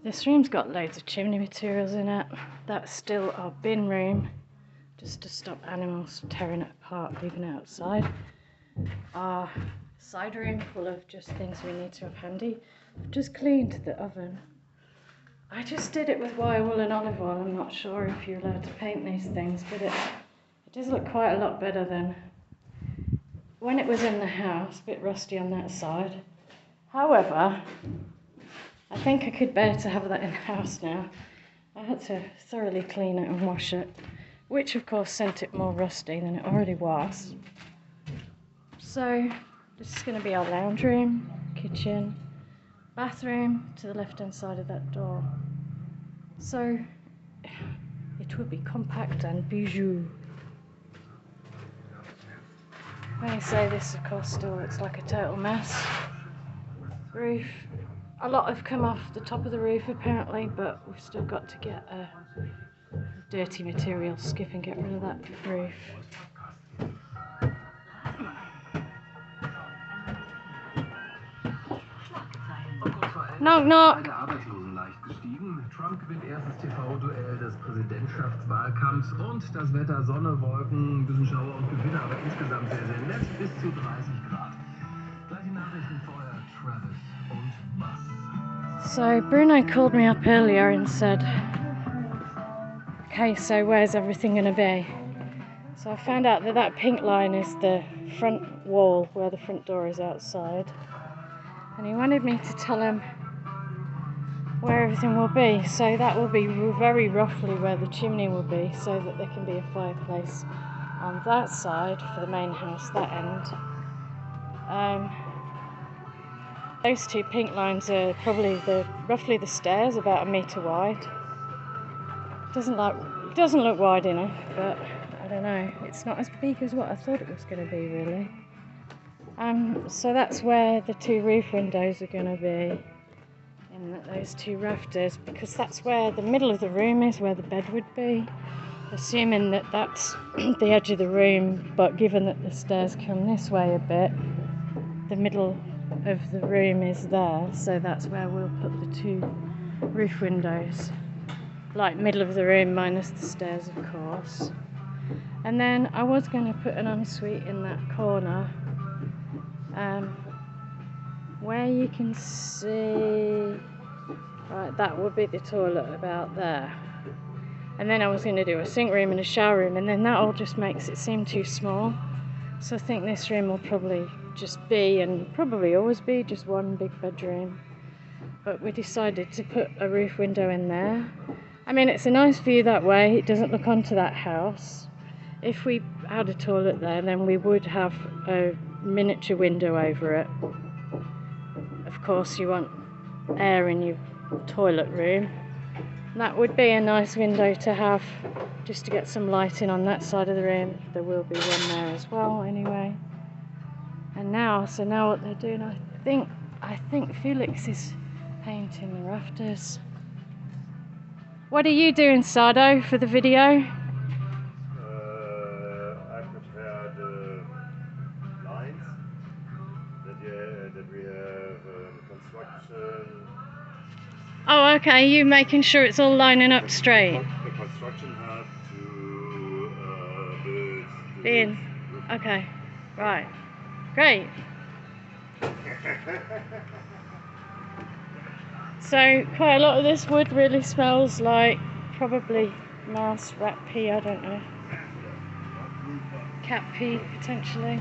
This room's got loads of chimney materials in it. That's still our bin room, just to stop animals tearing it apart, leaving it outside. Our side room full of just things we need to have handy. I've just cleaned the oven. I just did it with wire wool and olive oil. I'm not sure if you're allowed to paint these things, but it does look quite a lot better than when it was in the house. A bit rusty on that side. However, I think I could bear to have that in the house now. I had to thoroughly clean it and wash it, which of course sent it more rusty than it already was. So this is going to be our lounge room, kitchen, bathroom to the left hand side of that door. So it will be compact and bijou. When you say this, of course, still looks like a total mess. Roof. A lot have come off the top of the roof apparently, but we've still got to get a dirty material skip and get rid of that roof. Knock knock! Trump gewinnt erstes TV-Duell des Präsidentschaftswahlkampfs und das Wetter Sonne, Wolken, ein bisschen Schauer und Gewitter, aber insgesamt sehr, sehr nett, bis zu 30 Grad. Gleiche Nachrichten vorher, Travis und Bass. So Bruno called me up earlier and said, okay, so where's everything going to be? So I found out that that pink line is the front wall where the front door is outside, and he wanted me to tell him where everything will be. So that will be very roughly where the chimney will be, so that there can be a fireplace on that side for the main house, that end. Those two pink lines are probably roughly the stairs, about 1 metre wide. Doesn't look wide enough, but I don't know. It's not as big as what I thought it was going to be, really. So that's where the two roof windows are going to be, in those two rafters, because that's where the middle of the room is, where the bed would be. Assuming that that's the edge of the room, but given that the stairs come this way a bit, the middle of the room is there, so that's where we'll put the two roof windows. Like middle of the room minus the stairs, of course. And then I was going to put an ensuite in that corner, where you can see, right, that would be the toilet about there. And then I was going to do a sink room and a shower room, and then that all just makes it seem too small. So I think this room will probably just be, and probably always be, just one big bedroom. But we decided to put a roof window in there. I mean, it's a nice view that way, it doesn't look onto that house. If we had a toilet there, then we would have a miniature window over it. Of course, you want air in your toilet room. That would be a nice window to have, just to get some light in on that side of the room. There will be one there as well, anyway. And now what they're doing, I think Felix is painting the rafters. What are you doing, Sardo, for the video? I prepared lines that we have construction. Oh, okay, you making sure it's all lining up straight. The construction had to build Be in. Okay, right, great. So quite a lot of this wood really smells like probably mouse, rat pee, I don't know. Cat pee, potentially.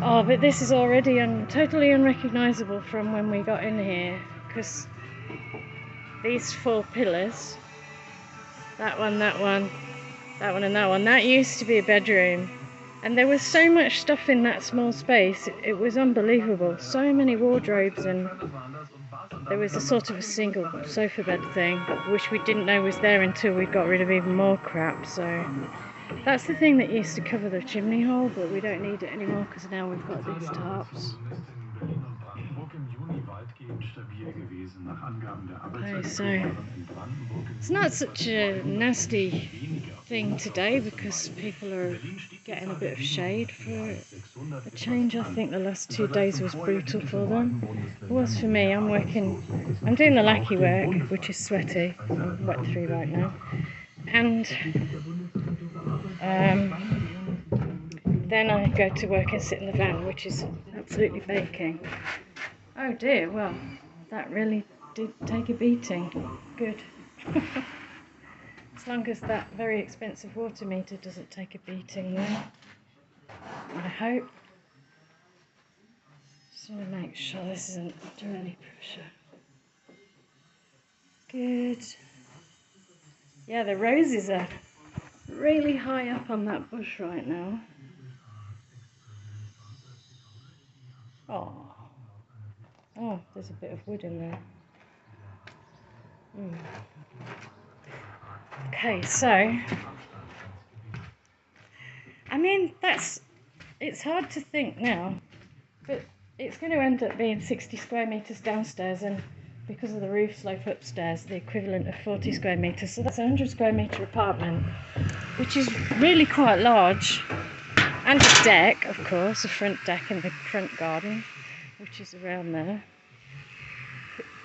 Oh, but this is already totally unrecognisable from when we got in here, because these 4 pillars, that one, that one, that one and that one, that used to be a bedroom. And there was so much stuff in that small space, it was unbelievable. So many wardrobes, and there was a sort of a single sofa bed thing, which we didn't know was there until we got rid of even more crap. So that's the thing that used to cover the chimney hole, but we don't need it anymore because now we've got these tarps. Okay, so it's not such a nasty thing today because people are getting a bit of shade for a change. I think the last 2 days was brutal for them. It was for me. I'm doing the lackey work, which is sweaty. I'm wet through right now. And then I go to work and sit in the van, which is absolutely baking. Oh dear, well, that really did take a beating. Good. As long as that very expensive water meter doesn't take a beating then, I hope. Just want to make sure this isn't under any pressure. Good. Yeah, the roses are really high up on that bush right now. Oh, there's a bit of wood in there. Okay, so I mean it's hard to think now, but it's going to end up being 60 square metres downstairs, and because of the roof slope upstairs, the equivalent of 40 square metres. So that's a 100 square metre apartment, which is really quite large. And a deck, of course, a front deck in the front garden, which is around there.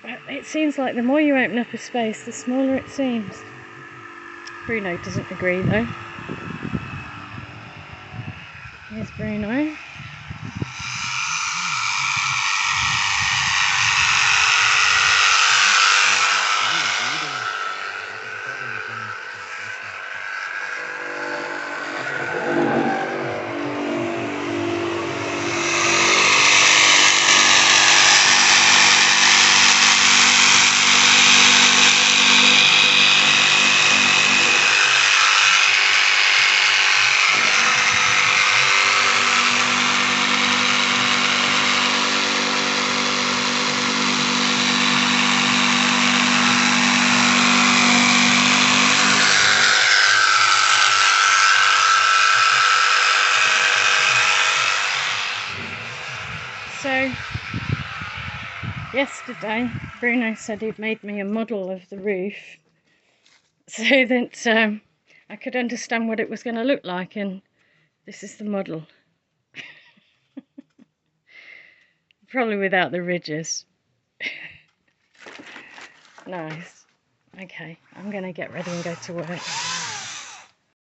But it seems like the more you open up a space, the smaller it seems. Bruno doesn't agree though. Here's Bruno. So, yesterday Bruno said he'd made me a model of the roof so that I could understand what it was going to look like, and this is the model. Probably without the ridges. Nice. Okay, I'm going to get ready and go to work.